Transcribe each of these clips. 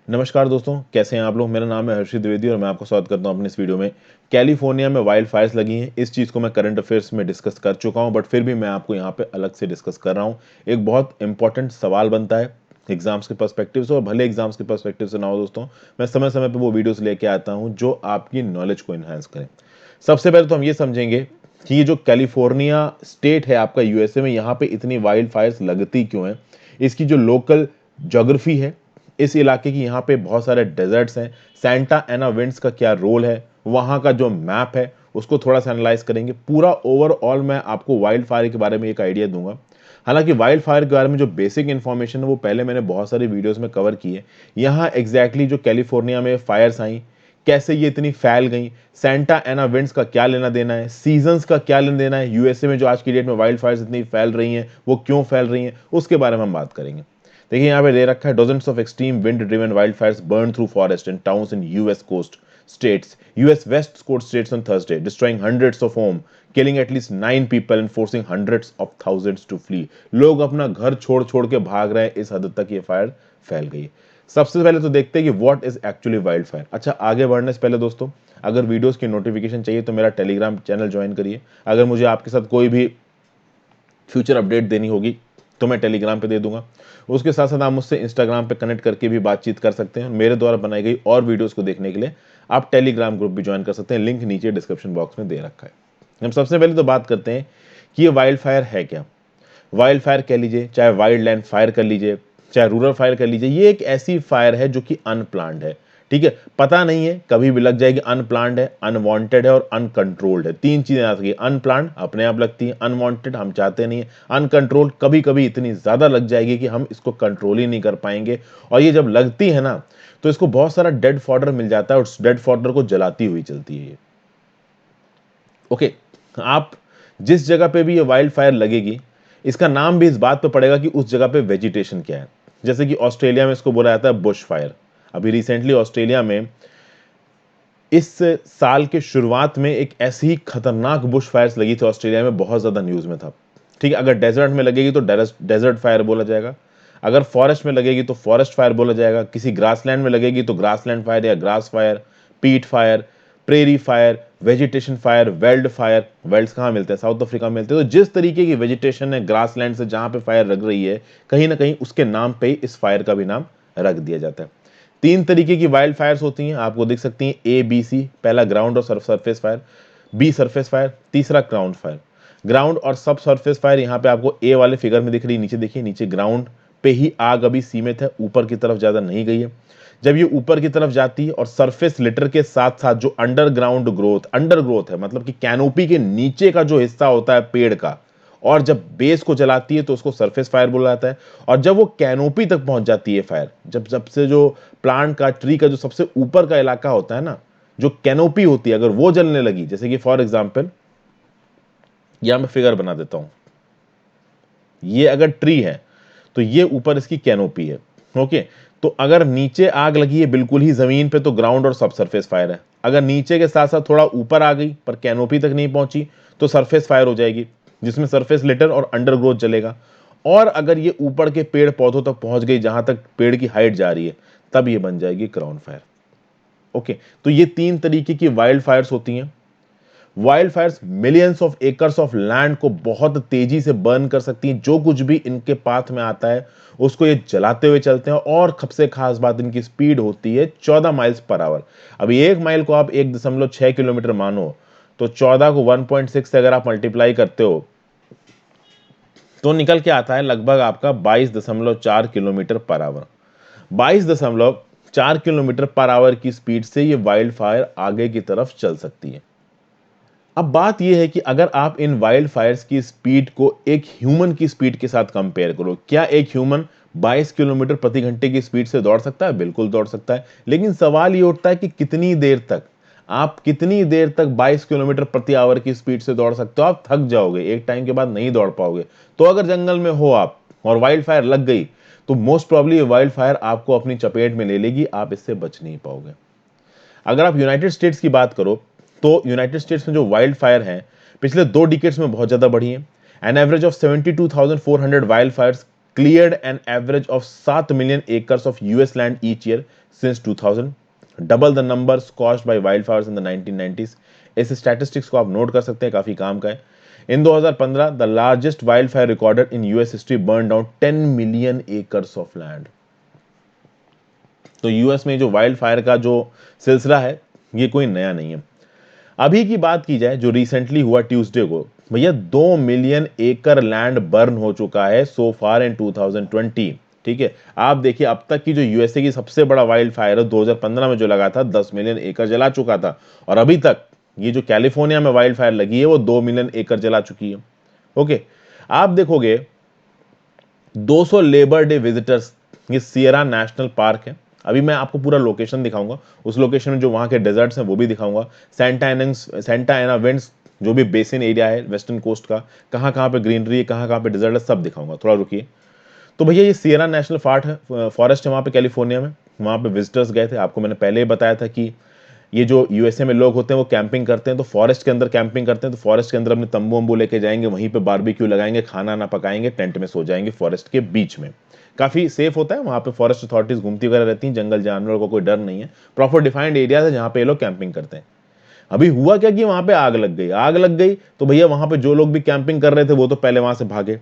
नमस्कार दोस्तों, कैसे हैं आप लोग। मेरा नाम है हर्षित द्विवेदी और मैं आपको स्वागत करता हूं अपने इस वीडियो में। कैलिफोर्निया में वाइल्ड फायर्स लगी हैं। इस चीज़ को मैं करंट अफेयर्स में डिस्कस कर चुका हूं, बट फिर भी मैं आपको यहां पे अलग से डिस्कस कर रहा हूं। एक बहुत इंपॉर्टेंट सवाल बनता है एग्जाम्स के पर्सपेक्टिव से, और भले एग्जाम्स के पर्सपेक्टिव से ना हो दोस्तों, मैं समय समय पर वो वीडियोज़ लेके आता हूँ जो आपकी नॉलेज को इन्हांस करें। सबसे पहले तो हम ये समझेंगे कि ये जो कैलिफोर्निया स्टेट है आपका यूएसए में, यहाँ पे इतनी वाइल्ड फायर्स लगती क्यों हैं। इसकी जो लोकल ज्योग्राफी है, इस इलाके की, यहाँ पे बहुत सारे डेजर्ट्स हैं। सैंटा एना विंड्स का क्या रोल है, वहाँ का जो मैप है उसको थोड़ा सा एनालाइज करेंगे। पूरा ओवरऑल मैं आपको वाइल्ड फायर के बारे में एक आइडिया दूंगा। हालांकि वाइल्ड फायर के बारे में जो बेसिक इन्फॉर्मेशन है वो पहले मैंने बहुत सारी वीडियोस में कवर की है। यहाँ एग्जैक्टली जो कैलिफोर्निया में फायर्स आई, कैसे ये इतनी फैल गई, सैंटा एना विंड्स का क्या लेना देना है, सीजन्स का क्या लेना देना है, यूएसए में जो आज की डेट में वाइल्ड फायर्स इतनी फैल रही हैं वो क्यों फैल रही हैं, उसके बारे में हम बात करेंगे। देखिए यहाँ पे दे रखा है, dozens of extreme wind driven wild fires burn through forest and towns in US coast states, US West coast states on Thursday, destroying hundreds of homes, killing at least 9 people and forcing hundreds of thousands to flee। लोग अपना घर छोड़ छोड़ के भाग रहे हैं, इस हद तक ये फायर फैल गई। सबसे पहले तो देखते हैं कि what is actually wild fire. अच्छा, आगे बढ़ने से पहले दोस्तों, अगर वीडियोस की नोटिफिकेशन चाहिए तो मेरा टेलीग्राम चैनल ज्वाइन करिए। अगर मुझे आपके साथ कोई भी फ्यूचर अपडेट देनी होगी तो मैं टेलीग्राम पे दे दूंगा। उसके साथ साथ आप मुझसे इंस्टाग्राम पे कनेक्ट करके भी बातचीत कर सकते हैं। मेरे द्वारा बनाई गई और वीडियोस को देखने के लिए आप टेलीग्राम ग्रुप भी ज्वाइन कर सकते हैं, लिंक नीचे डिस्क्रिप्शन बॉक्स में दे रखा है। हम सबसे पहले तो बात करते हैं कि ये वाइल्ड फायर है क्या। वाइल्ड फायर कह लीजिए, चाहे वाइल्ड लैंड फायर कर लीजिए, चाहे रूरल फायर कर लीजिए, ये एक ऐसी फायर है जो कि अनप्लान्ड है। ठीक है, पता नहीं है, कभी भी लग जाएगी। अनप्लान्ड है, अनवांटेड है और अनकंट्रोल्ड है। तीन चीजें आ सकती है। अनप्लान्ड अपने आप लगती है, अनवांटेड हम चाहते नहीं है, अनकंट्रोल्ड कभी कभी इतनी ज्यादा लग जाएगी कि हम इसको कंट्रोल ही नहीं कर पाएंगे। और ये जब लगती है ना, तो इसको बहुत सारा डेड फॉडर मिल जाता है और उस डेड फॉडर को जलाती हुई चलती है ये। ओके, आप जिस जगह पे भी ये वाइल्ड फायर लगेगी, इसका नाम भी इस बात पे पड़ेगा कि उस जगह पे वेजिटेशन क्या है। जैसे कि ऑस्ट्रेलिया में इसको बोला जाता है बुश फायर। अभी रिसेंटली ऑस्ट्रेलिया में इस साल के शुरुआत में एक ऐसी ही खतरनाक बुश फायर्स लगी थी ऑस्ट्रेलिया में, बहुत ज्यादा न्यूज में था। ठीक है, अगर डेजर्ट में लगेगी तो डेजर्ट फायर बोला जाएगा, अगर फॉरेस्ट में लगेगी तो फॉरेस्ट फायर बोला जाएगा, किसी ग्रासलैंड में लगेगी तो ग्रासलैंड फायर या ग्रास फायर, पीट fire, prairie fire, vegetation fire, weld fire. Welds कहाँ मिलते हैं? साउथ अफ्रीका में मिलते हैं। तो जिस तरीके की वेजिटेशन है ग्रासलैंड से जहां पे फायर लग रही है, कहीं ना कहीं उसके नाम पे ही इस फायर का भी नाम रख दिया जाता है। तीन तरीके की वाइल्ड फायर्स होती हैं, आपको दिख सकती हैं ए बी सी। पहला ग्राउंड और surface fire, B surface fire, तीसरा ग्राउंड फायर। ग्राउंड और सब सरफेस फायर यहाँ पे आपको ए वाले फिगर में दिख रही है। नीचे देखिए, नीचे ग्राउंड पे ही आग अभी सीमित है, ऊपर की तरफ ज्यादा नहीं गई है। जब ये ऊपर की तरफ जाती है और सरफेस लिटर के साथ साथ जो अंडरग्राउंड अंडरग्रोथ है, मतलब कि कैनोपी के नीचे का जो हिस्सा होता है पेड़ का, और जब बेस को जलाती है तो उसको सरफेस फायर बोला जाता है। और जब वो कैनोपी तक पहुंच जाती है फायर, जब सबसे जो प्लांट का, ट्री का जो सबसे ऊपर का इलाका होता है ना, जो कैनोपी होती है, अगर वो जलने लगी, जैसे कि फॉर एग्जांपल यहां मैं फिगर बना देता हूं, ये अगर ट्री है तो ये ऊपर इसकी कैनोपी है। ओके, तो अगर नीचे आग लगी है बिल्कुल ही जमीन पे तो ग्राउंड और सब सरफेस फायर है। अगर नीचे के साथ साथ थोड़ा ऊपर आ गई पर कैनोपी तक नहीं पहुंची तो सरफेस फायर हो जाएगी, जिसमें सरफेस लिटर और अंडरग्रोथ जलेगा। और अगर ये ऊपर के पेड़ पौधों तक पहुंच गई, जहां तक पेड़ की हाइट जा रही है, तब ये बन जाएगी ग्राउंड फायर। ओके, तो ये तीन तरीके की वाइल्ड फायर्स होती हैं। Wild Fyers millions of acres of land को बहुत तेजी से बर्न कर सकती हैं। जो कुछ भी इनके पाथ में आता है उसको ये जलाते हुए चलते हैं। और सबसे खास बात, इनकी स्पीड होती है 14 माइल्स पर आवर। अभी 1 माइल को आप 1.6 किलोमीटर मानो, तो 14 को 1.6 से अगर आप मल्टीप्लाई करते हो तो निकल के आता है लगभग आपका 22.4 kilometre per hour. 22.4 kilometre per hour की स्पीड से ये वाइल्ड फायर आगे की तरफ चल सकती है। अब बात यह है कि अगर आप इन वाइल्ड फायर्स की स्पीड को एक ह्यूमन की स्पीड के साथ कंपेयर करो, क्या एक ह्यूमन 22 किलोमीटर प्रति घंटे की स्पीड से दौड़ सकता है? बिल्कुल दौड़ सकता है। लेकिन सवाल ये उठता है कि कितनी देर तक, आप कितनी देर तक 22 किलोमीटर प्रति आवर की स्पीड से दौड़ सकते हो? आप थक जाओगे, एक टाइम के बाद नहीं दौड़ पाओगे। तो अगर जंगल में हो आप और वाइल्ड फायर लग गई तो मोस्ट प्रॉब्ली वाइल्ड फायर आपको अपनी चपेट में ले लेगी, आप इससे बच नहीं पाओगे। अगर आप यूनाइटेड स्टेट्स की बात करो तो यूनाइटेड स्टेट्स में जो वाइल्ड फायर हैं पिछले 2 डिकेड्स में बहुत ज्यादा बढ़ी है। An average of 72,400 wild Fyers cleared an average of 7 million acres of US land each year since 2000, double the numbers caused by wildfires in the 1990s. इस स्टैटिस्टिक्स को आप नोट कर सकते हैं, काफी काम का है। इन 2015 the largest wild fire recorded in US history burn down 10 million acres of land. तो यूएस में जो वाइल्ड फायर का जो सिलसिला है ये कोई नया नहीं है। अभी की बात की जाए जो रिसेंटली हुआ ट्यूसडे को, भैया 2 मिलियन एकड़ लैंड बर्न हो चुका है सो फार इन 2020। ठीक है, आप देखिए अब तक की जो यूएसए की सबसे बड़ा वाइल्ड फायर है 2015 में जो लगा था 10 मिलियन एकड़ जला चुका था, और अभी तक ये जो कैलिफोर्निया में वाइल्ड फायर लगी है वो 2 मिलियन एकड़ जला चुकी है। ओके, आप देखोगे 200 लेबर डे विजिटर्स, ये सियरा नेशनल पार्क है। अभी मैं आपको पूरा लोकेशन दिखाऊंगा, उस लोकेशन में जो वहां के डेजर्ट्स हैं वो भी दिखाऊंगा। सेंटा एना विंड्स जो भी बेसिन एरिया है वेस्टर्न कोस्ट का, कहां कहां पे ग्रीनरी है, कहां कहां पे डेजर्ट है, सब दिखाऊंगा, थोड़ा रुकिए। तो भैया ये सियरा नेशनल फॉरेस्ट है वहां पे कैलिफोर्निया में, वहां पे विजिटर्स गए थे। आपको मैंने पहले ही बताया था कि ये जो यूएसए में लोग होते हैं वो कैंपिंग करते हैं, तो फॉरेस्ट के अंदर कैंपिंग करते हैं, तो फॉरेस्ट के अंदर अपने तंबू वंबू लेके जाएंगे, वहीं पे बारबेक्यू लगाएंगे, खाना ना पकाएंगे, टेंट में सो जाएंगे फॉरेस्ट के बीच में। काफी सेफ होता है वहां पे, फॉरेस्ट अथॉरिटीज घूमती वगैरह रहती हैं, जंगल जानवरों को कोई डर नहीं है, प्रॉपर डिफाइंड एरिया है जहां पे ये लोग कैंपिंग करते हैं। अभी हुआ क्या कि वहां पे आग लग गई, आग लग गई तो भैया वहां पे जो लोग भी कैंपिंग कर रहे थे वो तो पहले वहां से भागे।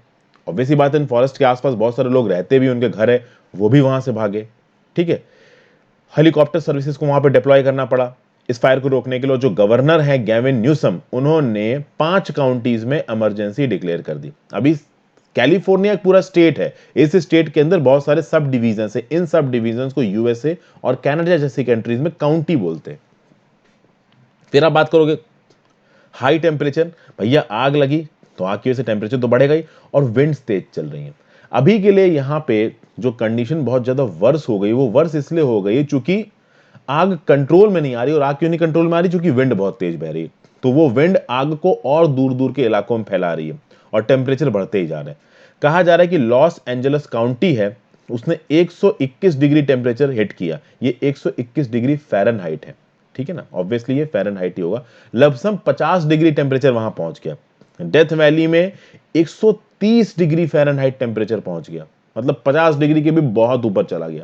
ऑब्वियसली बात है, इन फॉरेस्ट के आसपास बहुत सारे लोग रहते भी, उनके घर है, वो भी वहां से भागे। ठीक है, हेलीकॉप्टर सर्विसेज को वहां पे डिप्लॉय करना पड़ा इस फायर को रोकने के लिए। जो गवर्नर है गैविन न्यूसम, उन्होंने 5 काउंटीज में इमरजेंसी डिक्लेयर कर दी। अभी कैलिफोर्निया एक पूरा स्टेट है, इस स्टेट के अंदर बहुत सारे सब डिवीजन है, इन सब डिवीजन को यूएसए और कनाडा जैसी कंट्रीज में काउंटी बोलते हैं। फिर आप बात करोगे हाई टेम्परेचर, भैया आग लगी तो आग की वजह से टेम्परेचर तो बढ़ेगा ही, और विंड्स तेज चल रही हैं। अभी के लिए यहाँ पे जो कंडीशन बहुत ज्यादा वर्स हो गई, वो वर्स इसलिए हो गई चूंकि आग कंट्रोल में नहीं आ रही। और आग क्यों नहीं कंट्रोल में आ रही? क्योंकि विंड बहुत तेज बह रही है, तो वो विंड आग को और दूर दूर के इलाकों में फैला रही है और टेम्परेचर बढ़ते ही जा रहे हैं। कहा जा रहा है कि लॉस एंजलस काउंटी है, उसने 121 डिग्री टेम्परेचर हिट किया। ये 121 डिग्री फ़ारेनहाइट है, ठीक है ना, ऑब्वियसली ये फ़ारेनहाइट ही होगा। लमसम 50 डिग्री टेम्परेचर वहां पहुंच गया। डेथ वैली में 130 डिग्री फ़ारेनहाइट टेम्परेचर पहुंच गया, मतलब 50 डिग्री के भी बहुत ऊपर चला गया।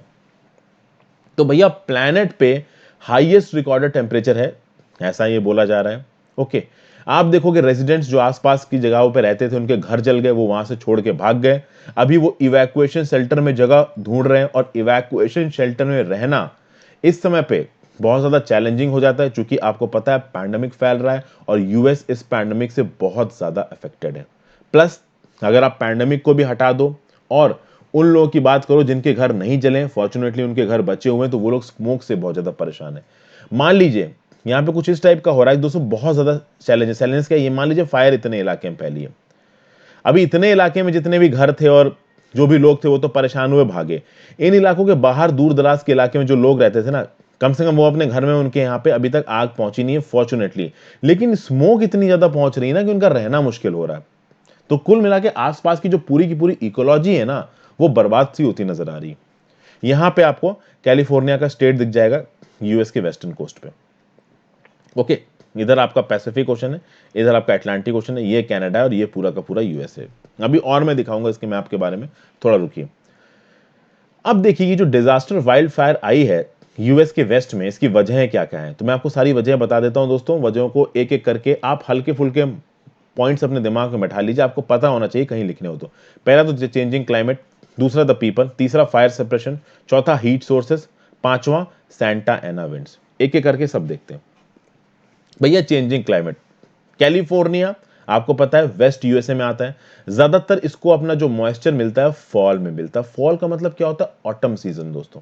तो भैया प्लैनेट पे हाईएस्ट रिकॉर्डेड टेम्परेचर है, ऐसा ये बोला जा रहा है। ओके, आप देखोगे रेजिडेंट्स जो आसपास की जगहों पे रहते थे उनके घर जल गए, वो वहां से छोड़ के भाग गए। अभी वो इवैक्यूएशन शेल्टर में जगह ढूंढ रहे हैं, और इवैक्यूएशन शेल्टर में रहना इस समय पे बहुत ज्यादा चैलेंजिंग हो जाता है, क्योंकि आपको पता है पैंडेमिक फैल रहा है और यूएस इस पैंडेमिक से बहुत ज्यादा अफेक्टेड है। प्लस अगर आप पैंडेमिक को भी हटा दो और उन लोगों की बात करो जिनके घर नहीं जले, फॉर्चुनेटली उनके घर बचे हुए हैं, तो वो लोग स्मोक से बहुत ज्यादा परेशान है। मान लीजिए यहाँ पे कुछ इस टाइप का हो रहा है दोस्तों, बहुत ज्यादा चैलेंजेस क्या ये, मान लीजिए फायर इतने इलाके में फैली है, अभी इतने इलाके में जितने भी घर थे और जो भी लोग थे वो तो परेशान हुए, भागे। इन इलाकों के बाहर दूर दराज के इलाके में जो लोग रहते थे ना, कम से कम वो अपने घर में, उनके यहाँ पे अभी तक आग पहुंची नहीं है फॉर्चुनेटली, लेकिन स्मोक इतनी ज्यादा पहुंच रही है ना कि उनका रहना मुश्किल हो रहा है। तो कुल मिला के आसपास की जो पूरी की पूरी इकोलॉजी है ना, वो बर्बाद सी होती नजर आ रही है। यहां पे आपको कैलिफोर्निया का स्टेट दिख जाएगा यूएस के वेस्टर्न कोस्ट पे। ओके, इधर आपका पैसिफिक ओशन है, इधर आपका अटलांटिक ओशन है, ये कनाडा है और ये पूरा का पूरा यूएस है। अभी और मैं दिखाऊंगा इसके मैप के बारे में, थोड़ा रुकिए। अब देखिए ये जो डिजास्टर वाइल्ड फायर आई है यूएस के वेस्ट में, इसकी वजहें क्या क्या है, तो मैं आपको सारी वजहें बता देता हूं दोस्तों। वजहों को एक एक करके आप हल्के फुल्के पॉइंट्स अपने दिमाग में बैठा लीजिए, आपको पता होना चाहिए कहीं लिखने हो तो। पहला तो चेंजिंग क्लाइमेट, दूसरा द पीपल, तीसरा फायर सप्रेशन, चौथा हीट सोर्सेस, पांचवा सैंटा एना विंड्स। एक एक करके सब देखते हैं। भैया चेंजिंग क्लाइमेट, कैलिफोर्निया आपको पता है वेस्ट यूएसए में आता है, ज्यादातर इसको अपना जो मॉइस्चर मिलता है फॉल में मिलता है। फॉल का मतलब क्या होता है? ऑटम सीजन दोस्तों।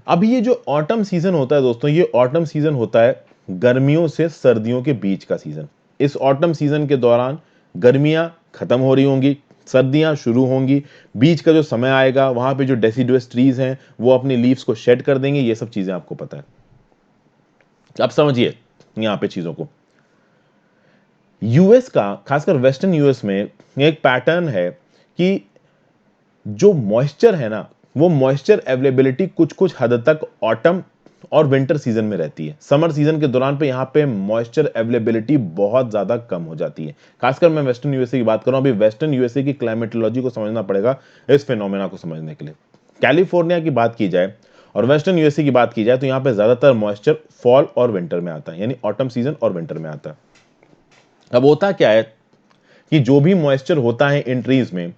अब ये जो ऑटम सीजन होता है दोस्तों, ये ऑटम सीजन होता है गर्मियों से सर्दियों के बीच का सीजन। इस ऑटम सीजन के दौरान गर्मियां खत्म हो रही होंगी, सर्दियां शुरू होंगी, बीच का जो समय आएगा वहां पे जो डेसिडुअस ट्रीज हैं वो अपनी लीव्स को शेड कर देंगे। ये सब चीजें आपको पता है। अब समझिए यहां पे चीजों को, यूएस का खासकर वेस्टर्न यूएस में एक पैटर्न है कि जो मॉइस्चर है ना, वो मॉइस्चर अवेलेबिलिटी कुछ कुछ हद तक ऑटम और विंटर सीजन में रहती है। समर सीजन के दौरान पे यहाँ पे मॉइस्चर अवेलेबिलिटी बहुत ज्यादा कम हो जाती है। खासकर मैं वेस्टर्न यूएसए की बात कर रहा हूँ। अभी वेस्टर्न यूएसए की क्लाइमेटोलॉजी को समझना पड़ेगा इस फिनोमेना को समझने के लिए। कैलिफोर्निया की बात की जाए और वेस्टर्न यूएसए की बात की जाए तो यहाँ पे ज्यादातर मॉइस्चर फॉल और विंटर में आता है, यानी ऑटम सीजन और विंटर में आता है। अब होता क्या है कि जो भी मॉइस्चर होता है इन ट्रीज में,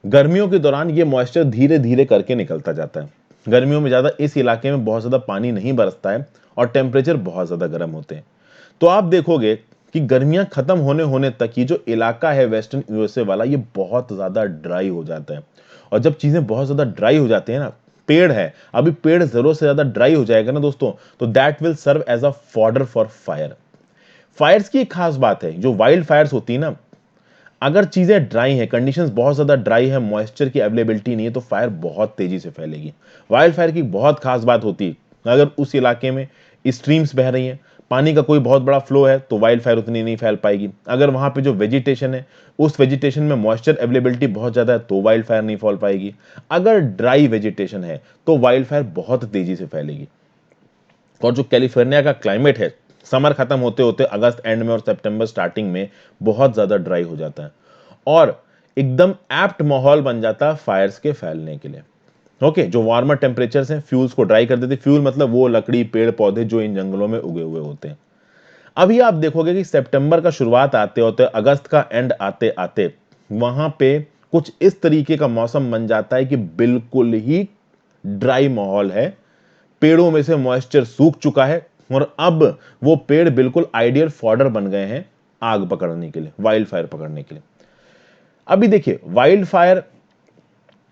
गर्मियों के दौरान ये मॉइस्चर धीरे धीरे करके निकलता जाता है। गर्मियों में ज्यादा इस इलाके में बहुत ज्यादा पानी नहीं बरसता है और टेम्परेचर बहुत ज्यादा गर्म होते हैं। तो आप देखोगे कि गर्मियां खत्म होने होने तक ये जो इलाका है वेस्टर्न यूएसए वाला, ये बहुत ज्यादा ड्राई हो जाता है। और जब चीजें बहुत ज्यादा ड्राई हो जाती है ना, पेड़ है, अभी पेड़ जरूरत से ज्यादा ड्राई हो जाएगा ना दोस्तों, तो that will serve as a fodder for fire. Fires की एक खास बात है, जो वाइल्ड फायर्स होती है ना, अगर चीजें ड्राई हैं, कंडीशंस बहुत ज्यादा ड्राई है, मॉइस्चर की अवेलेबिलिटी नहीं है, तो फायर बहुत तेजी से फैलेगी। वाइल्ड फायर की बहुत खास बात होती है, अगर उस इलाके में स्ट्रीम्स बह रही हैं, पानी का कोई बहुत बड़ा फ्लो है, तो वाइल्ड फायर उतनी नहीं फैल पाएगी। अगर वहां पे जो वेजिटेशन है, उस वेजिटेशन में मॉइस्चर अवेलेबिलिटी बहुत ज्यादा है, तो वाइल्ड फायर नहीं फैल पाएगी। अगर ड्राई वेजिटेशन है तो वाइल्ड फायर बहुत तेजी से फैलेगी। और जो कैलिफोर्निया का क्लाइमेट है, समर खत्म होते होते अगस्त एंड में और सितंबर स्टार्टिंग में बहुत ज्यादा ड्राई हो जाता है और एकदम एप्ट माहौल बन जाता है फायर्स के फैलने के लिए। ओके, जो वार्मर टेम्परेचर्स हैं फ्यूल्स को ड्राई कर देते हैं। फ्यूल मतलब वो लकड़ी, पेड़ पौधे जो इन जंगलों में उगे हुए होते हैं। अभी आप देखोगे कि सितंबर का शुरुआत आते होते, अगस्त का एंड आते आते वहां पे कुछ इस तरीके का मौसम बन जाता है कि बिल्कुल ही ड्राई माहौल है। पेड़ों में से मॉइस्चर सूख चुका है और अब वो पेड़ बिल्कुल आइडियल फॉडर बन गए हैं आग पकड़ने के लिए, वाइल्ड फायर पकड़ने के लिए। अभी देखिए, वाइल्ड फायर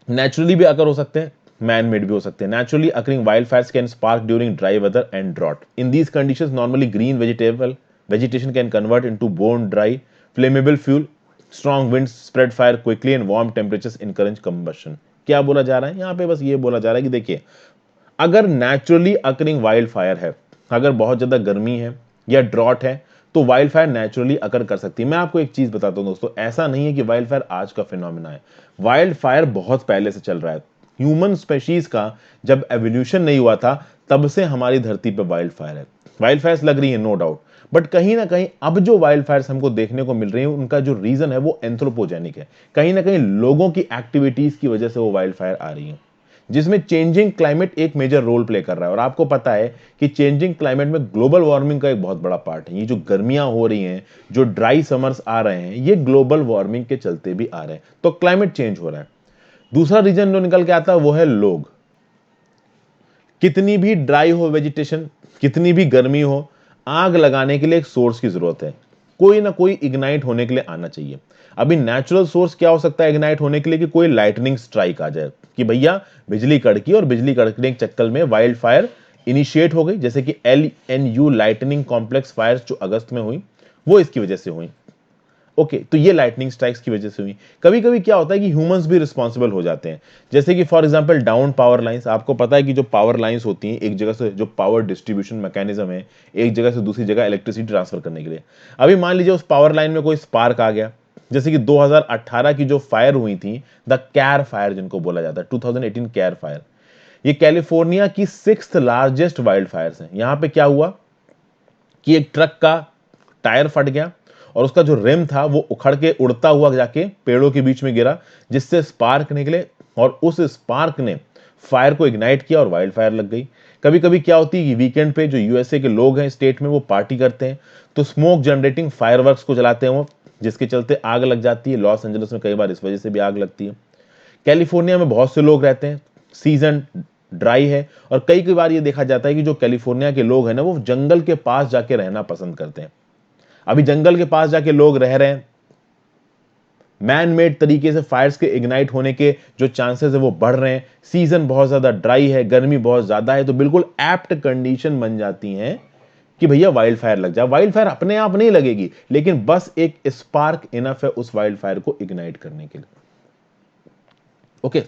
नेचुरली भी अकर हो सकते हैं, मैन मेड भी हो सकते हैं। Naturally occurring wild fires can spark during dry weather and drought. In these conditions normally green vegetation can convert into bone dry flammable fuel. Strong winds spread fire quickly and warm temperatures encourage combustion. क्या बोला जा रहा है यहाँ पे? बस ये बोला जा रहा है कि देखिए, अगर नेचुरली अकरिंग वाइल्ड फायर है, अगर बहुत ज्यादा गर्मी है या ड्रॉट है, तो वाइल्ड फायर नेचुरली अकर कर सकती है। मैं आपको एक चीज बताता हूं दोस्तों, ऐसा नहीं है कि वाइल्ड फायर आज का फिनोमेना है। वाइल्ड फायर बहुत पहले से चल रहा है। ह्यूमन स्पेशीज का जब एवोल्यूशन नहीं हुआ था, तब से हमारी धरती पर वाइल्ड फायर है। वाइल्ड फायर्स लग रही है, नो डाउट, बट कहीं ना कहीं अब जो वाइल्ड फायर्स हमको देखने को मिल रही है, उनका जो रीजन है वो एंथ्रोपोजेनिक है। कहीं ना कहीं लोगों की एक्टिविटीज की वजह से वो वाइल्ड फायर आ रही है, जिसमें चेंजिंग क्लाइमेट एक मेजर रोल प्ले कर रहा है। और आपको पता है कि चेंजिंग क्लाइमेट में ग्लोबल वार्मिंग का एक बहुत बड़ा पार्ट है। ये जो गर्मियां हो रही हैं, जो ड्राई समर्स आ रहे हैं, ये ग्लोबल वार्मिंग के चलते भी आ रहे हैं। तो क्लाइमेट चेंज हो रहा है। दूसरा रीजन जो निकल के आता है वो है लोग। कितनी भी ड्राई हो वेजिटेशन, कितनी भी गर्मी हो, आग लगाने के लिए एक सोर्स की जरूरत है। कोई ना कोई इग्नाइट होने के लिए आना चाहिए। अभी नेचुरल सोर्स क्या हो सकता है इग्नाइट होने के लिए? कि कोई लाइटनिंग स्ट्राइक आ जाए, कि भैया बिजली कड़की और बिजली कड़कने के चक्कर में वाइल्ड फायर इनिशिएट हो गई, जैसे कि LNU लाइटनिंग कॉम्प्लेक्स फायर जो अगस्त में हुई, वो इसकी वजह से हुई। ओके, तो ये लाइटनिंग स्ट्राइक्स की वजह से हुई। कभी कभी क्या होता है कि ह्यूमंस भी रिस्पॉन्सिबल हो जाते हैं, जैसे कि for example down power lines. आपको पता है कि जो पावर लाइंस होती हैं, एक जगह से जो पावर डिस्ट्रीब्यूशन मैकेनिज्म है, एक जगह से दूसरी जगह इलेक्ट्रिसिटी ट्रांसफर करने के लिए। अभी मान लीजिए उस पावर लाइन में कोई स्पार्क आ गया, जैसे कि 2018 की जो फायर हुई थी, द कैर फायर जिनको बोला जाता है, 2018 कैर फायर, ये कैलिफोर्निया की 6th लार्जेस्ट वाइल्ड फायर्स है। यहां पे क्या हुआ कि एक ट्रक का टायर फट गया और उसका जो रिम था वो उखड़ के उड़ता हुआ जाके पेड़ों के बीच में गिरा, जिससे स्पार्क निकले और उस स्पार्क ने फायर को इग्नाइट किया और वाइल्ड फायर लग गई। कभी कभी क्या होती है कि वीकेंड पे जो यूएसए के लोग हैं स्टेट में, वो पार्टी करते हैं, तो स्मोक जनरेटिंग फायरवर्क्स को जलाते हैं वो, जिसके चलते आग लग जाती है। लॉस एंजलिस में कई बार इस वजह से भी आग लगती है। कैलिफोर्निया में बहुत से लोग रहते हैं, सीजन ड्राई है और कई कई बार ये देखा जाता है कि जो कैलिफोर्निया के लोग हैं ना, वो जंगल के पास जाके रहना पसंद करते हैं। अभी जंगल के पास जाके लोग रह रहे हैं, मैन मेड तरीके से फायर्स के इग्नाइट होने के जो चांसेस है वो बढ़ रहे हैं। सीजन बहुत ज्यादा ड्राई है, गर्मी बहुत ज्यादा है, तो बिल्कुल एप्ट कंडीशन बन जाती हैं कि भैया वाइल्ड फायर लग जाए। वाइल्ड फायर अपने आप नहीं लगेगी, लेकिन बस एक स्पार्क इनफ है उस वाइल्ड फायर को इग्नाइट करने के लिए। ओके,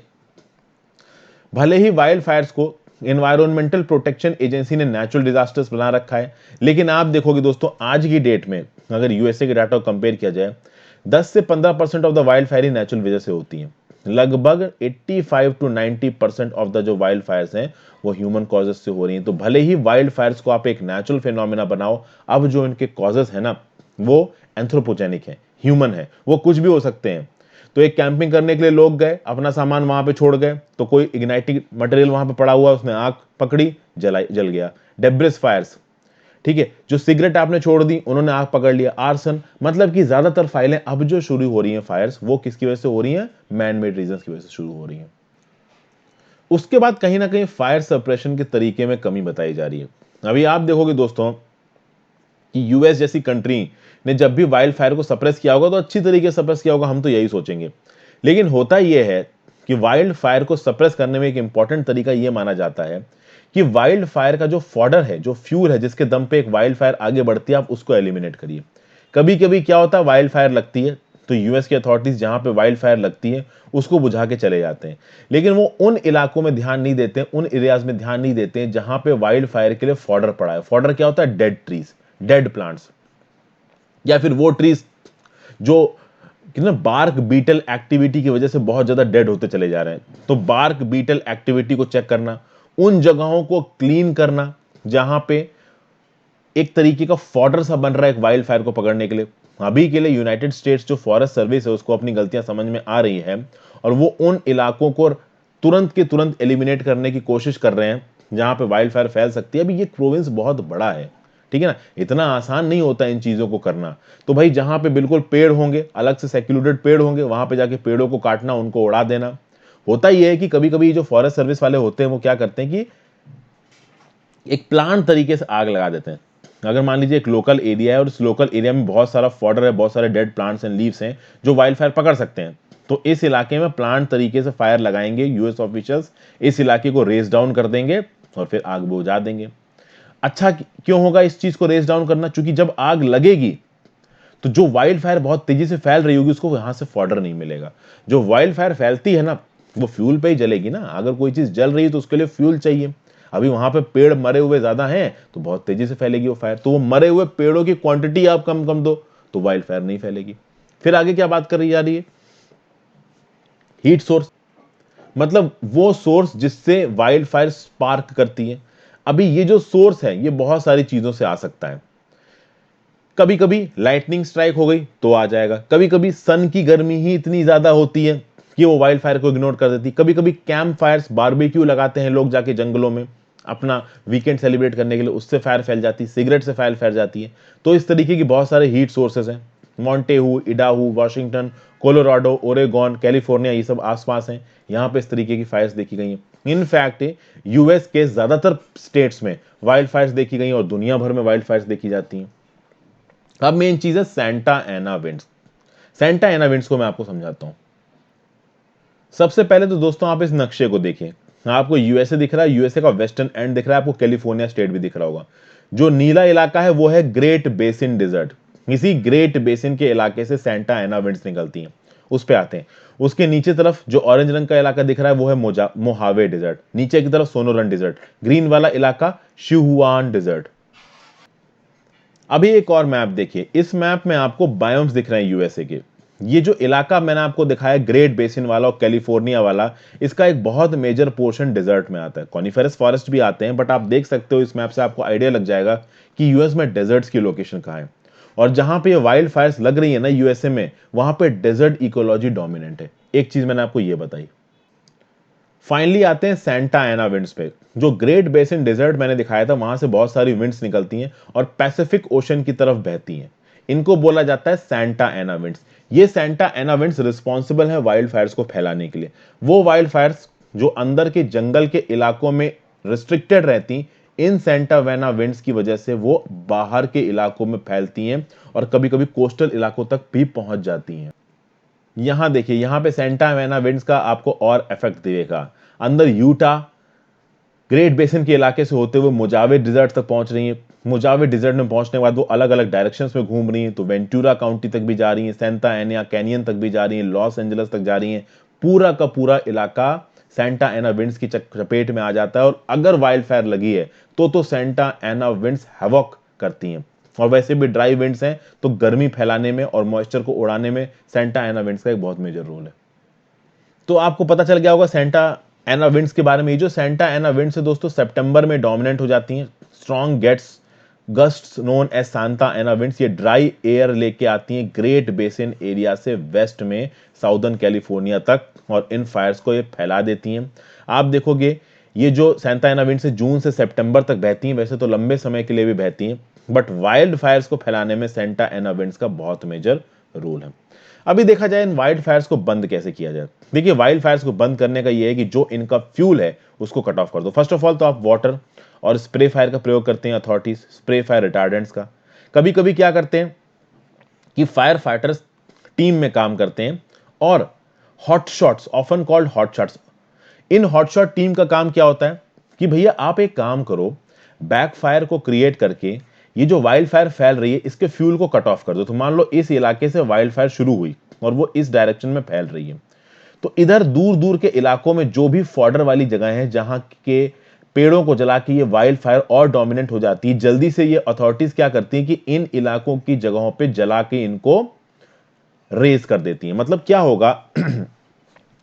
भले ही वाइल्ड फायर्स को एनवायरमेंटल प्रोटेक्शन एजेंसी ने नेचुरल डिजास्टर्स बना रखा है, लेकिन आप देखोगे दोस्तों आज की डेट में अगर यूएसए के डाटा को कंपेयर किया जाए, 10 से 15% of the wild fire natural वजह से होती है। लगभग 85 to 90% ऑफ द जो वाइल्ड फायर्स हैं वो ह्यूमन कॉजेस से हो रही हैं। तो भले ही वाइल्ड फायर्स को आप एक नेचुरल फिनोमेना बनाओ, अब जो इनके कॉजेस है ना वो एंथ्रोपोजेनिक है, ह्यूमन है, वो कुछ भी हो सकते हैं। तो एक कैंपिंग करने के लिए लोग गए, अपना सामान वहां पे छोड़ गए, तो कोई इग्नाइटिंग मटेरियल वहां पे पड़ा हुआ, उसने आग पकड़ी, जल गया। डेब्रिस फायर्स, ठीक है, जो सिगरेट आपने छोड़ दी, उन्होंने आग पकड़ लिया। आर्सन, मतलब कि ज्यादातर फाइलें अब जो शुरू हो रही हैं फायर्स, वो किसकी वजह से हो रही हैं? मैन मेड रीजंस की वजह से शुरू हो रही हैं। उसके बाद कहीं ना कहीं फायर सप्रेशन के तरीके में कमी बताई जा रही है। अभी आप देखोगे दोस्तों कि यूएस जैसी कंट्री ने जब भी वाइल्ड फायर को सप्रेस किया होगा तो अच्छी तरीके से सप्रेस किया होगा, हम तो यही सोचेंगे। लेकिन होता यह है कि वाइल्ड फायर को सप्रेस करने में एक इंपॉर्टेंट तरीका यह माना जाता है कि वाइल्ड फायर का जो फॉडर है, जो फ्यूल है, जिसके दम पे एक वाइल्ड फायर आगे बढ़ती है, आप उसको एलिमिनेट करिए। कभी कभी क्या होता है, वाइल्ड फायर लगती है तो यूएस की अथॉरिटीज जहां पे वाइल्ड फायर लगती है उसको बुझा के चले जाते हैं, लेकिन वो उन इलाकों में ध्यान नहीं देते, उन एरियाज में ध्यान नहीं देते जहां पे वाइल्ड फायर के लिए फॉडर पड़ा है। फॉडर क्या होता है? डेड ट्रीज, डेड प्लांट्स, या फिर वो ट्रीज जो कितना बार्क बीटल एक्टिविटी की वजह से बहुत ज्यादा डेड होते चले जा रहे हैं। तो बार्क बीटल एक्टिविटी को चेक करना, उन जगहों को क्लीन करना जहां पे एक तरीके का फॉडर सा बन रहा है एक वाइल्ड फायर को पकड़ने के लिए। अभी के लिए यूनाइटेड स्टेट्स जो फॉरेस्ट सर्विस है उसको अपनी गलतियां समझ में आ रही है और वो उन इलाकों को तुरंत के तुरंत एलिमिनेट करने की कोशिश कर रहे हैं जहां पे वाइल्ड फायर फैल सकती है। अभी ये प्रोविंस बहुत बड़ा है, ठीक है ना, इतना आसान नहीं होता इन चीजों को करना। तो भाई जहां पे बिल्कुल पेड़ होंगे, अलग से सेक्यूलेटेड पेड़ होंगे, वहां पे जाके पेड़ों को काटना, उनको उड़ा देना। होता ही है कि कभी कभी जो फॉरेस्ट सर्विस वाले होते हैं वो क्या करते हैं कि एक प्लान तरीके से आग लगा देते हैं। अगर मान लीजिए एक लोकल एरिया है और उस लोकल एरिया में बहुत सारा फॉडर है, बहुत सारे डेड प्लांट्स एंड लीव्स हैं जो वाइल्ड फायर पकड़ सकते हैं, तो इस इलाके में प्लांट तरीके से फायर लगाएंगे यूएस ऑफिशियल्स, इस इलाके को रेस डाउन कर देंगे और फिर आग बुझा देंगे। अच्छा क्यों होगा इस चीज को रेस डाउन करना? क्योंकि जब आग लगेगी तो जो वाइल्ड फायर बहुत तेजी से फैल रही होगी उसको यहां से फॉडर नहीं मिलेगा। जो वाइल्ड फायर फैलती है ना वो फ्यूल पे ही जलेगी ना। अगर कोई चीज जल रही है तो उसके लिए फ्यूल चाहिए। अभी वहां पे पेड़ मरे हुए ज्यादा हैं तो बहुत तेजी से फैलेगी वो फायर। तो वो मरे हुए पेड़ों की क्वांटिटी आप कम कम दो तो वाइल्ड फायर नहीं फैलेगी। फिर आगे क्या बात कर रही जा रही है? हीट सोर्स, मतलब वो सोर्स जिससे वाइल्ड फायर स्पार्क करती है। अभी ये जो सोर्स है ये बहुत सारी चीजों से आ सकता है। कभी कभी लाइटनिंग स्ट्राइक हो गई तो आ जाएगा, कभी कभी सन की गर्मी ही इतनी ज्यादा होती है कि वो वाइल्ड फायर को इग्नोर कर देती। कभी कभी कैंप फायर्स, बारबेक्यू लगाते हैं लोग जाके जंगलों में अपना वीकेंड सेलिब्रेट करने के लिए, उससे फायर फैल जाती है, सिगरेट से फायर फैल जाती है। तो इस तरीके की बहुत सारे हीट सोर्सेस हैं। मॉन्टेहू, इडाहू, वाशिंगटन, कोलोराडो, ओरेगॉन, कैलिफोर्निया, ये सब आसपास हैं, यहाँ पे इस तरीके की फायर्स देखी गई हैं। इनफैक्ट यूएस के ज्यादातर स्टेट्स में वाइल्ड फायर्स देखी गई और दुनिया भर में वाइल्ड फायर्स देखी जाती हैं। अब मेन चीज है सैंटा एना विंड्स। सैंटा एना विंड्स को मैं आपको समझाता हूं। सबसे पहले तो दोस्तों आप इस नक्शे को देखिए, आपको यूएसए दिख रहा है, यूएसए का वेस्टर्न एंड दिख रहा है, आपको कैलिफोर्निया स्टेट भी दिख रहा होगा। जो नीला इलाका है वो है ग्रेट बेसिन डिजर्ट। इसी ग्रेट बेसिन के इलाके से सैंटा एना विंड्स निकलती हैं, उस पे आते हैं। उसके नीचे तरफ जो ऑरेंज रंग का इलाका दिख रहा है वो है मोहावे डिजर्ट, नीचे की तरफ सोनोरन डिजर्ट, ग्रीन वाला इलाका शिहुआन डिजर्ट। अभी एक और मैप देखिए, इस मैप में आपको बायोम्स दिख रहे हैं यूएसए के। ये जो इलाका मैंने आपको दिखाया ग्रेट बेसिन वाला और कैलिफोर्निया वाला, इसका एक बहुत मेजर पोर्शन डेजर्ट में आता है। कॉनिफेरस फॉरेस्ट भी आते हैं, बट आप देख सकते हो इस मैप से आपको आइडिया लग जाएगा कि यूएस में डेजर्ट्स की लोकेशन कहाँ है। और जहां पे ये वाइल्ड फायर्स लग रही है ना यूएसए में, वहां पे डेजर्ट इकोलॉजी डोमिनेंट है। एक चीज मैंने आपको ये बताई। फाइनली आते हैं सैंटा एना विंड्स पे। जो ग्रेट बेसिन डेजर्ट मैंने दिखाया था वहां से बहुत सारी विंड्स निकलती हैं और पैसिफिक ओशन की तरफ बहती हैं। इनको बोला जाता है सैंटा एना विंड्स। ये सैंटा एना विंड्स रिस्पॉन्सिबल है वाइल्ड फायर्स को फैलाने के लिए। वो वाइल्ड फायर्स जो अंदर के जंगल के इलाकों में रिस्ट्रिक्टेड रहती, इन सैंटा वेना विंड्स की वजह से वो बाहर के इलाकों में फैलती हैं और कभी कभी कोस्टल इलाकों तक भी पहुंच जाती हैं। यहां देखिए, यहां पे सेंटा एना विंड्स का आपको और इफेक्ट दिखेगा। अंदर यूटा ग्रेट बेसिन के इलाके से होते हुए मोजावे डिजर्ट तक पहुंच रही है। मोजावे डिजर्ट में पहुंचने के बाद वो अलग अलग डायरेक्शंस में घूम रही हैं, तो वेंटूरा काउंटी तक भी जा रही हैं, सेंटा एना कैनियन तक भी जा रही हैं, लॉस एंजलस तक जा रही हैं। पूरा का पूरा इलाका सेंटा एना विंड्स की चपेट में आ जाता है। और अगर वाइल्ड फायर लगी है तो सेंटा एना विंड्स हैवॉक करती हैं। और वैसे भी ड्राई विंड्स हैं तो गर्मी फैलाने में और मॉइस्चर को उड़ाने में सेंटा एना विंड्स का एक बहुत मेजर रोल है। तो आपको पता चल गया होगा सेंटा एना विंड्स के बारे में। ये जो सेंटा एना विंड्स है दोस्तों सितंबर में डोमिनेंट हो जाती हैं। Strong gusts known as Santa Ana winds, ये ड्राई एयर लेके आती हैं ग्रेट बेसिन एरिया से वेस्ट में साउदर्न कैलिफोर्निया तक, और इन फायर्स को ये फैला देती हैं। आप देखोगे ये जो सैंता एना विंड से जून से सितंबर तक बहती हैं, वैसे तो लंबे समय के लिए भी बहती हैं, बट वाइल्ड फायर्स को फैलाने में सेंटा एना विंड्स का बहुत मेजर रोल है। अभी देखा जाए इन वाइल्ड फायर्स को बंद कैसे किया जाए। देखिए वाइल्ड फायर्स को बंद करने का ये है कि जो इनका फ्यूल है उसको कट ऑफ कर दो। फर्स्ट ऑफ ऑल तो आप वाटर और स्प्रे फायर का प्रयोग करते हैं अथॉरिटीज, स्प्रे फायर रिटार्डेंट्स का। कभी कभी क्या करते हैं कि फायर फाइटर्स टीम में काम करते हैं और hot shots, often called hot shots, इन हॉटशॉट टीम का काम क्या होता है कि भैया आप एक काम करो, बैकफायर को क्रिएट करके ये जो वाइल्ड फायर फैल रही है इसके फ्यूल को कट ऑफ कर दो। तो मान लो इस इलाके से वाइल्ड फायर शुरू हुई और वो इस डायरेक्शन में फैल रही है, तो इधर दूर दूर के इलाकों में जो भी फॉर्डर वाली जगह है जहां के पेड़ों को जला के ये वाइल्ड फायर और डोमिनेंट हो जाती है, जल्दी से ये अथॉरिटीज क्या करती हैं कि इन इलाकों की जगहों पे जला के इनको रेज कर देती हैं। मतलब क्या होगा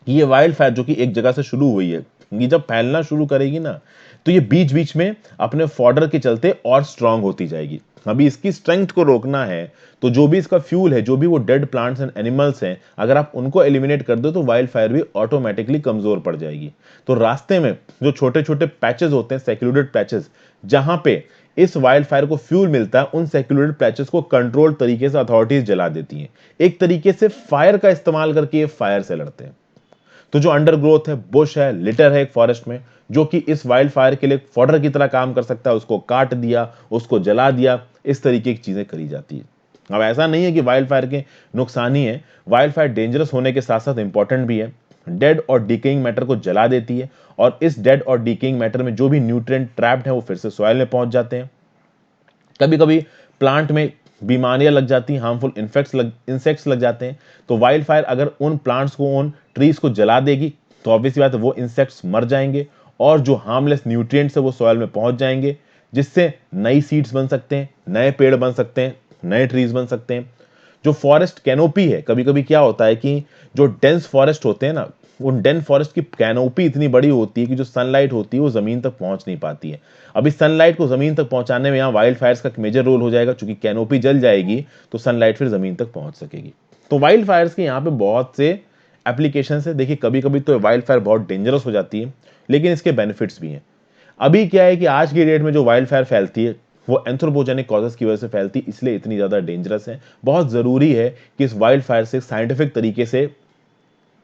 ये वाइल्ड फायर जो कि एक जगह से शुरू हुई है, ये जब फैलना शुरू करेगी ना तो ये बीच बीच में अपने फॉर्डर के चलते और स्ट्रांग होती जाएगी। अभी इसकी स्ट्रेंथ को रोकना है तो जो भी इसका फ्यूल है, जो भी वो डेड प्लांट्स एंड एनिमल्स हैं, अगर आप उनको एलिमिनेट कर दो तो वाइल्ड फायर भी ऑटोमेटिकली कमजोर पड़ जाएगी। तो रास्ते में जो छोटे छोटे पैचेस होते हैं, सेक्लूडेड पैचेस, जहां पे इस वाइल्ड फायर को फ्यूल मिलता है, उन सेक्लूडेड पैचेस को कंट्रोल तरीके से अथॉरिटीज जला देती हैं। एक तरीके से फायर का इस्तेमाल करके ये फायर से लड़ते हैं। तो जो अंडरग्रोथ है, बुश है, लिटर है एक फॉरेस्ट में, जो कि इस वाइल्ड फायर के लिए फॉडर की तरह काम कर सकता है, उसको काट दिया, उसको जला दिया, इस तरीके की चीजें करी जाती है। अब ऐसा नहीं है कि वाइल्ड फायर के नुकसान ही है, वाइल्ड फायर डेंजरस होने के साथ साथ इंपॉर्टेंट भी है। डेड और डिकेइंग मैटर को जला देती है और इस डेड और डिकेइंग मैटर में जो भी न्यूट्रिएंट ट्रैप्ड है वो फिर से सॉइल में पहुंच जाते हैं। कभी कभी प्लांट में बीमारियां लग जाती हैं, हार्मफुल इंसेक्ट्स लग जाते हैं। तो वाइल्ड फायर अगर उन प्लांट्स को, उन ट्रीज को जला देगी तो ऑब्वियसली बात है वो इंसेक्ट्स मर जाएंगे और जो हार्मलेस न्यूट्रिएंट्स है वो सॉइल में पहुंच जाएंगे, जिससे नई सीड्स बन सकते हैं, नए पेड़ बन सकते हैं, नए ट्रीज बन सकते हैं। जो फॉरेस्ट कैनोपी है, कभी कभी क्या होता है कि जो डेंस फॉरेस्ट होते हैं ना, उन डेंस फॉरेस्ट की कैनोपी इतनी बड़ी होती है कि जो सनलाइट होती है वो जमीन तक पहुंच नहीं पाती है। अब इस सनलाइट को जमीन तक पहुंचाने में यहाँ वाइल्ड फायर्स का मेजर रोल हो जाएगा, क्योंकि कैनोपी जल जाएगी तो सनलाइट फिर जमीन तक पहुंच सकेगी। तो वाइल्ड फायर्स के यहाँ पे बहुत से एप्लीकेशन है। देखिए कभी कभी तो वाइल्ड फायर बहुत डेंजरस हो जाती है, लेकिन इसके बेनिफिट्स भी हैं। अभी क्या है कि आज की डेट में जो वाइल्ड फायर फैलती है वो एंथ्रोपोजेनिक कॉजेस की वजह से फैलती है, इसलिए इतनी ज्यादा डेंजरस है। बहुत जरूरी है कि इस वाइल्ड फायर से साइंटिफिक तरीके से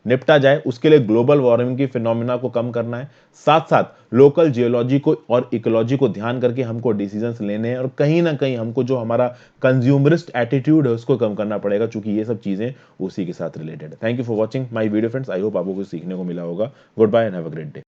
निपटा जाए। उसके लिए ग्लोबल वार्मिंग की फिनोमिना को कम करना है, साथ साथ लोकल जियोलॉजी को और इकोलॉजी को ध्यान करके हमको डिसीजंस लेने हैं, और कहीं ना कहीं हमको जो हमारा कंज्यूमरिस्ट एटीट्यूड है उसको कम करना पड़ेगा, क्योंकि ये सब चीजें उसी के साथ रिलेटेड है। Thank you for watching my video friends. I hope आपको कुछ सीखने को मिला होगा। Good bye and have a great day.